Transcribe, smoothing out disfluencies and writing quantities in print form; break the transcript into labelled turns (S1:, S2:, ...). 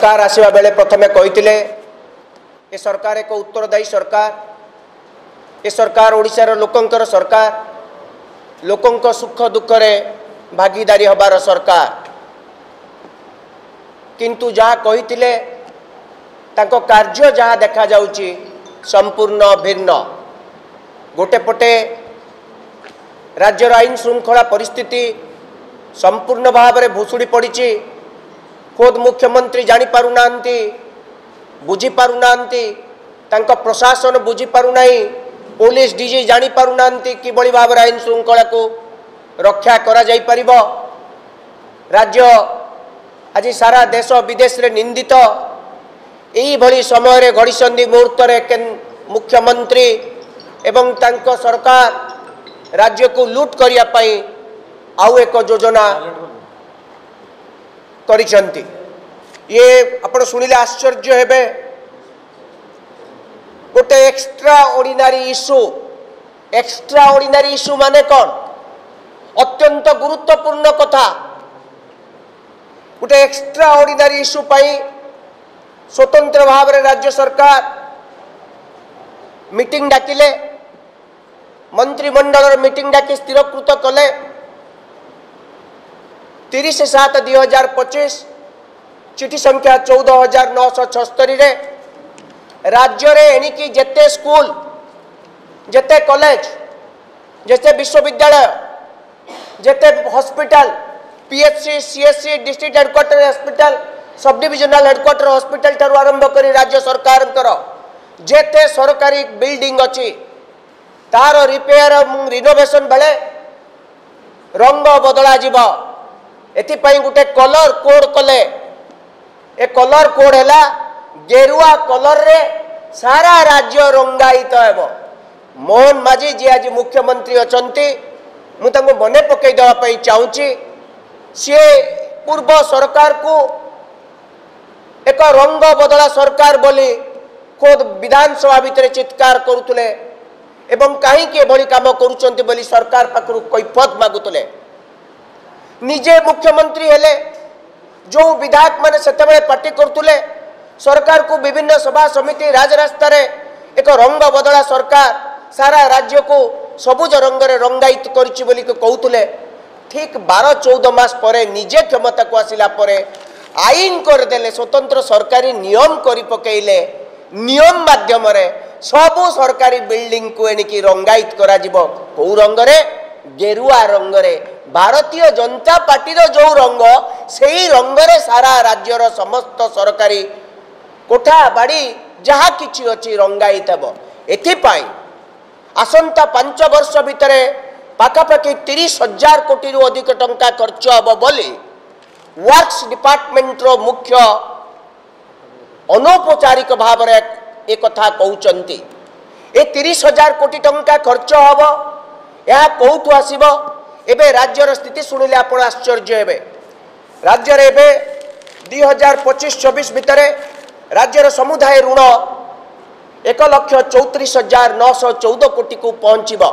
S1: सरकार आसवा बेले प्रथमे कही ए सरकार एक उत्तरदायी सरकार, ए सरकार ओडिशार लोकंकर सरकार, लोकंक सुख दुख रे भागीदारी हबार सरकार। किंतु जहाँ कही तांको कार्य जहाँ देखा जाउची संपूर्ण भिन्न। गोटे पटे राज्यर आईन श्रृंखला परिस्थिति संपूर्ण भाव में भुशुड़ी पड़ी। खुद मुख्यमंत्री जानी पारु नांती, बुझी पारु नांती, तांको प्रशासन बुझी पारु नाही, पुलिस डीजी जानी पारु नांती किभली भाव आईन श्रृंखला को रक्षा करा जाई परिबो। राज्य आज सारा देश विदेश रे निंदित। यही भली समय रे घड़ीसंधि मुहूर्त रे मुख्यमंत्री एवं तांको सरकार राज्य को लूट करिया पई आउ एक योजना करिसंती। ये आपण सुनिले आश्चर्य हेबे। गोटे एक्स्ट्रा ऑर्डिनरी इश्यू माने कौन? अत्यंत गुरुत्वपूर्ण कथा। गोटे एक्स्ट्रा ऑर्डिनरी इश्यू पाई स्वतंत्र भाव रे राज्य सरकार मीटिंग डाकिले, मंत्रिमंडल मीटिंग डाकी स्थिरकृत कले 30/7/2025 चिठी संख्या 14,976 रे राज्य रे एणिकी जेते स्कूल, जेते कॉलेज, जेते विश्वविद्यालय, जेते hospital, PHC, CHC, district headquarter hospital, sub divisional headquarter hospital ठारू आरंभ करी राज्य सरकार जेते सरकारी बिल्डिंग अच्छी तार रिपेयर रिनोवेशन बेले रंग बदला जीव। एथिपाई गोटे कलर कोड कले। ए कलर कोड है गेरुआ कलर रे सारा राज्य रंगायित हेबो। मोहन माझी जी आज मुख्यमंत्री अछंती, मु तांको मने पकई देवा पई चाहूची। सी पूर्व सरकार को एक रंग बदला सरकार बोली खुद विधानसभा भितर चित्कार करुले एवं कहीं भली काम करुचंती बोली सरकार पाखरु कैफत मागुतले। निजे मुख्यमंत्री हेले जो विधायक माने सेतेबेले पार्टी करतुले सरकार को विभिन्न सभा समिति राजरास्ता रे एक रंग बदला सरकार सारा राज्य को सबुज रंग रे रंगायित करिछि बोली कहउतुले। ठीक 12-14 मास परे निजे क्षमता को आसिला परे आईन कर देले, स्वतंत्र सरकारी नियम करी पकेइले। नियम माध्यम रे सबु सरकारी बिल्डिंग को एणिकी रंगायित करा जिवो। को रंग रे? गेरुआ रंग रे। भारतीय जनता पार्टी रो जो रंग सेही रंग रे सारा राज्यर समस्त सरकारी कोठा बाड़ी जहा किछि अछि रंगायित हेबो। एथिपाई आसंता 5 वर्ष भितरे पाखापाखि 30,000 कोटी रु अधिक टंका खर्च हेबो बोली वर्क्स डिपार्टमेंट रो मुख्य अनौपचारिक भाव रे एक कथा कहउचंती। ए 30,000 कोटी टंका खर्च हेबो, या कोउठु आसीबो? एबे राज्यर स्थिति शुणिले आपण आश्चर्य हेबे। राज्य रे एबे 2025-26 भितरे राज्यर समुदाय ऋण 1,34,914 कोटी को पहुंचीबो।